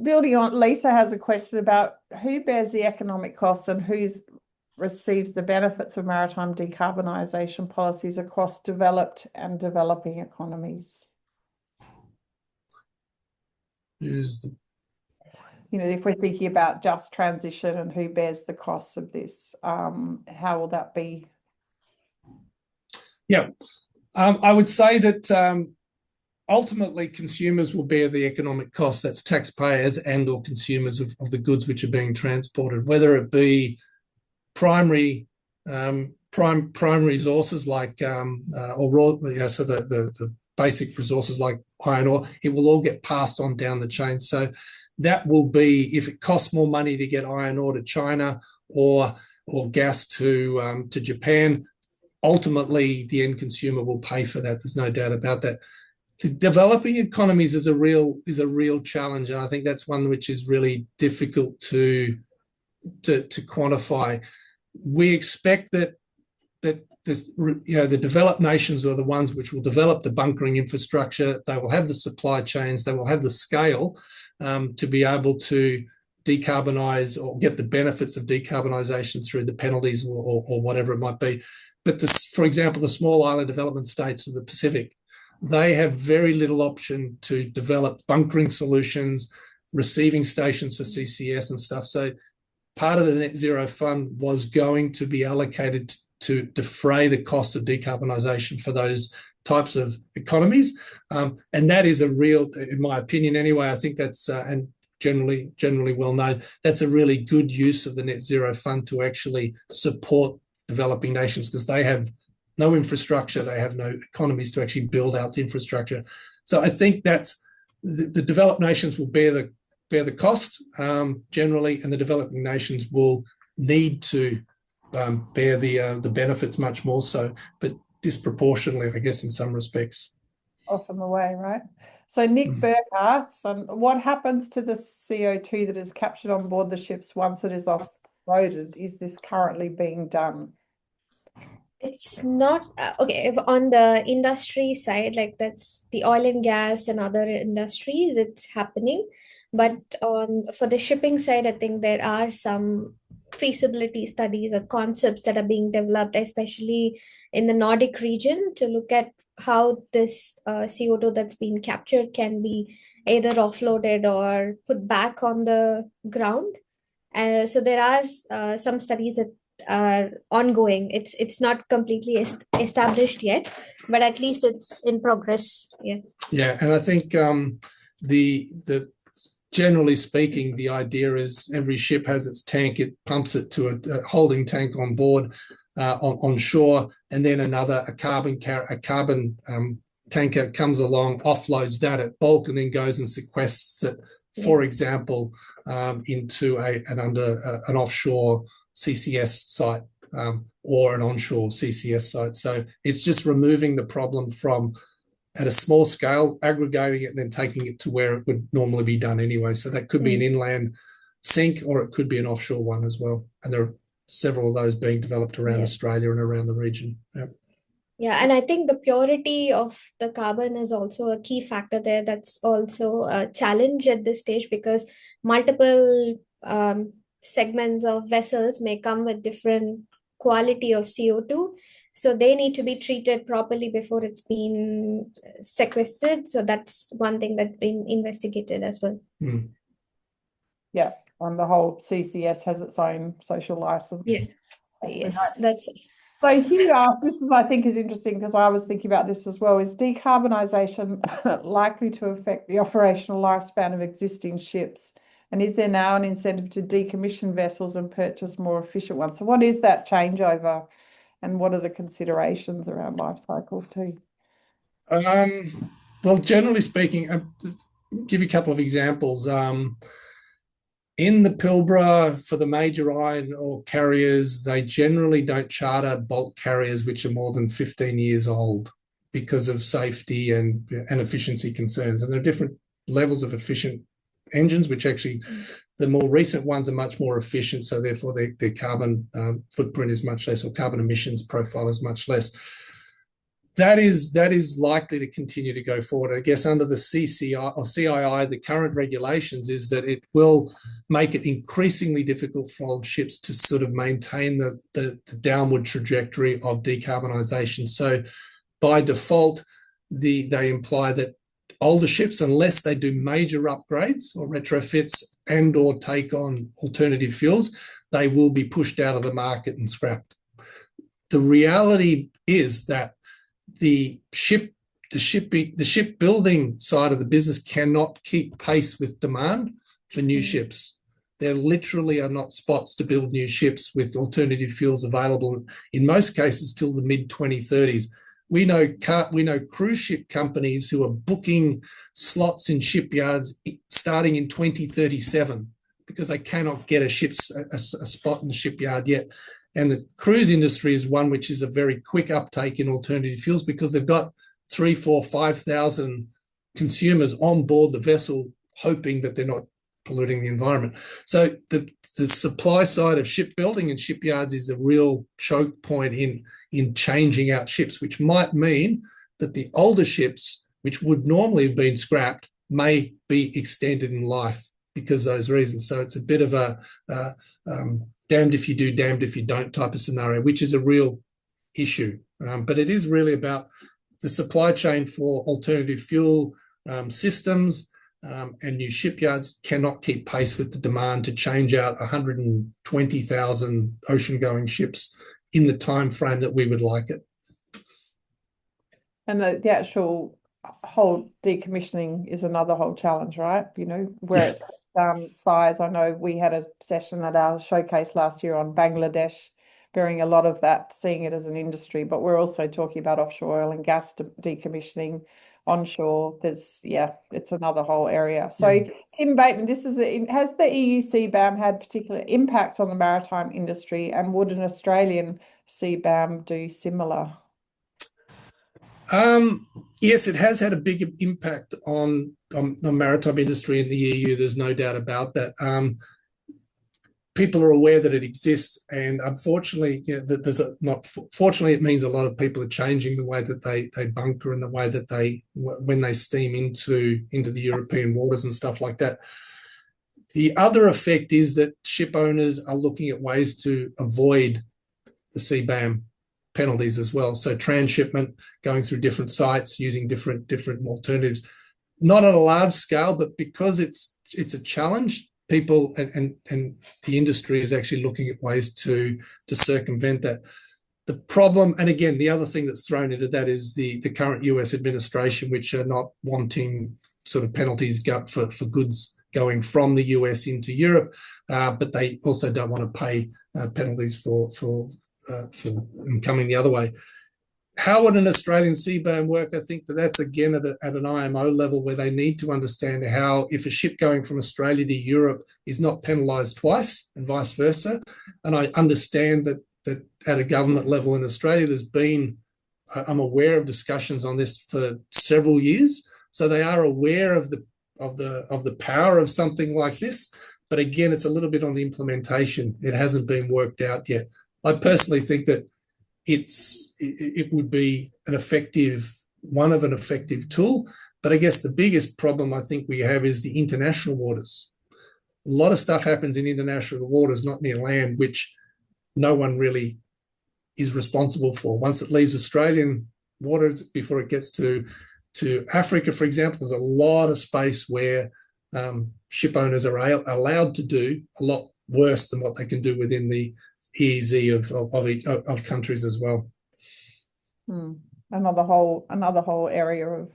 Building on, Lisa has a question about who bears the economic costs and who receives the benefits of maritime decarbonisation policies across developed and developing economies. Who's the... You know, if we're thinking about just transition and who bears the costs of this, how will that be? Yeah, I would say that ultimately consumers will bear the economic cost. That's taxpayers and or consumers of the goods which are being transported, whether it be primary resources like or raw, so the basic resources like iron ore. It will all get passed on down the chain. So that will be, if it costs more money to get iron ore to China or gas to Japan, ultimately the end consumer will pay for that. There's no doubt about that. The developing economies is a real challenge, and I think that's one which is really difficult to quantify. We expect that the developed nations are the ones which will develop the bunkering infrastructure. They will have the supply chains. They will have the scale to be able to decarbonise or get the benefits of decarbonisation through the penalties or whatever it might be. But for example, the small island development states of the Pacific, they have very little option to develop bunkering solutions, receiving stations for CCS and stuff. So part of the net zero fund was going to be allocated to defray the cost of decarbonisation for those types of economies. And that is a real, in my opinion anyway, I think that's, and generally well known, that's a really good use of the net zero fund to actually support developing nations, because they have no infrastructure, they have no economies to actually build out the infrastructure. So I think that's the developed nations will bear the cost generally, and the developing nations will need to bear the benefits much more so, but disproportionately, I guess, in some respects. Often the way, right? So Nick Burke asks, what happens to the CO2 that is captured on board the ships once it is offloaded? Is this currently being done? It's not okay. If on the industry side, like that's the oil and gas and other industries, it's happening. But for the shipping side, I think there are some feasibility studies or concepts that are being developed, especially in the Nordic region, to look at how this CO2 that's been captured can be either offloaded or put back on the ground. So there are some studies that are ongoing. It's not completely established yet, but at least it's in progress. Yeah, and I think the generally speaking, the idea is every ship has its tank. It pumps it to a holding tank on board on shore, and then a carbon tanker comes along, offloads that at bulk, and then goes and sequesters it, for example, into an offshore CCS site or an onshore CCS site. So it's just removing the problem from at a small scale, aggregating it and then taking it to where it would normally be done anyway. So that could be an inland sink, or it could be an offshore one as well. And there are several of those being developed around Australia and around the region. Yeah, and I think the purity of the carbon is also a key factor there. That's also a challenge at this stage, because multiple segments of vessels may come with different quality of CO2. So they need to be treated properly before it's been sequestered. So that's one thing that's been investigated as well. Yeah, and the whole CCS has its own social license. Yes, that's it. So Hugh asked, this is, I think, is interesting, because I was thinking about this as well. Is decarbonisation likely to affect the operational lifespan of existing ships? And is there now an incentive to decommission vessels and purchase more efficient ones? So what is that changeover, and what are the considerations around life cycle too? Well, generally speaking, I'll give you a couple of examples. In the Pilbara, for the major iron ore carriers, they generally don't charter bulk carriers which are more than 15 years old because of safety and efficiency concerns. And there are different levels of efficient engines, which actually the more recent ones are much more efficient. So therefore their carbon footprint is much less, or carbon emissions profile is much less. That is likely to continue to go forward. I guess under the CCI or CII, the current regulations is that it will make it increasingly difficult for old ships to sort of maintain the downward trajectory of decarbonisation. So by default, they imply that older ships, unless they do major upgrades or retrofits and or take on alternative fuels, they will be pushed out of the market and scrapped. The reality is that the shipbuilding side of the business cannot keep pace with demand for new ships. There literally are not spots to build new ships with alternative fuels available, in most cases till the mid-2030s. We know cruise ship companies who are booking slots in shipyards starting in 2037 because they cannot get a spot in the shipyard yet. And the cruise industry is one which is a very quick uptake in alternative fuels because they've got 3,000, 4,000, 5,000 consumers on board the vessel hoping that they're not polluting the environment. So the supply side of shipbuilding and shipyards is a real choke point in changing out ships, which might mean that the older ships, which would normally have been scrapped, may be extended in life because of those reasons. So it's a bit of a damned if you do, damned if you don't type of scenario, which is a real issue. But it is really about the supply chain for alternative fuel systems, and new shipyards cannot keep pace with the demand to change out 120,000 ocean-going ships in the time frame that we would like it. And the actual whole decommissioning is another whole challenge, right? You know, where it's size. I know we had a session at our showcase last year on Bangladesh, bearing a lot of that, seeing it as an industry, but we're also talking about offshore oil and gas decommissioning, onshore. It's another whole area. So Tim Bateman, has the EU CBAM had particular impact on the maritime industry, and would an Australian CBAM do similar? Yes, it has had a big impact on the maritime industry in the EU. There's no doubt about that. People are aware that it exists, and unfortunately, fortunately, it means a lot of people are changing the way that they bunker and the way that when they steam into the European waters and stuff like that. The other effect is that ship owners are looking at ways to avoid the CBAM penalties as well. So transshipment, going through different sites, using different alternatives, not on a large scale, but because it's a challenge, people and the industry is actually looking at ways to circumvent that. The problem, and again, the other thing that's thrown into that is the current US administration, which are not wanting sort of penalties for goods going from the US into Europe, but they also don't want to pay penalties for coming the other way. How would an Australian CBAM work? I think that's again at an IMO level, where they need to understand how, if a ship going from Australia to Europe is not penalised twice and vice versa. And I understand that at a government level in Australia, I'm aware of discussions on this for several years. So they are aware of the power of something like this. But again, it's a little bit on the implementation. It hasn't been worked out yet. I personally think that it would be an effective tool. But I guess the biggest problem I think we have is the international waters. A lot of stuff happens in international waters, not near land, which no one really is responsible for. Once it leaves Australian waters, before it gets to Africa, for example, there's a lot of space where ship owners are allowed to do a lot worse than what they can do within the EEZ of countries as well. Another whole area of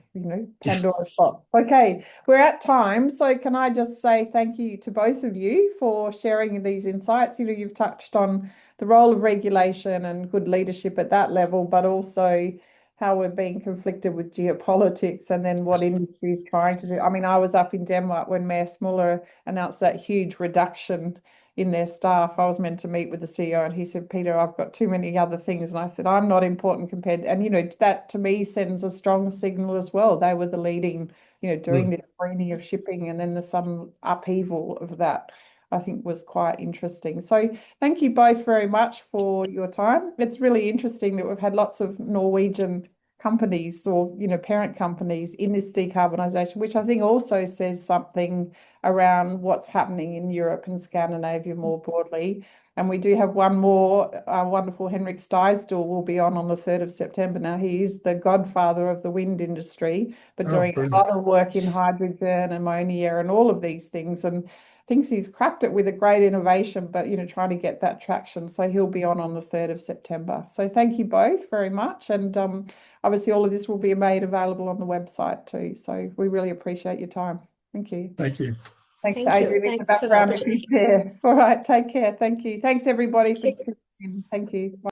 Pandora's box. Okay, we're at time, so can I just say thank you to both of you for sharing these insights. You've touched on the role of regulation and good leadership at that level, but also how we're being conflicted with geopolitics and then what industry is trying to do. I mean, I was up in Denmark when Mayor Smuller announced that huge reduction in their staff. I was meant to meet with the CEO and he said, Peter, I've got too many other things. And I said, I'm not important compared. And, you know, that to me sends a strong signal as well. They were the leading, you know, doing this greening of shipping, and then the sudden upheaval of that, I think, was quite interesting. So thank you both very much for your time. It's really interesting that we've had lots of Norwegian companies or, you know, parent companies in this decarbonisation, which I think also says something around what's happening in Europe and Scandinavia more broadly. And we do have one more wonderful Henrik Steisdal will be on the 3rd of September. Now, he is the godfather of the wind industry, but doing a lot of work in hydrogen, ammonia, and all of these things. And thinks he's cracked it with a great innovation, but, you know, trying to get that traction. So he'll be on the 3rd of September. So thank you both very much. And obviously all of this will be made available on the website too. So we really appreciate your time. Thank you. Thank you. Thanks, Thank you. Adrian, in the Thanks for the background if opportunity. he's there. All right, take care. Thank you. Thanks everybody for Thank you. tuning in. Thank you. Bye.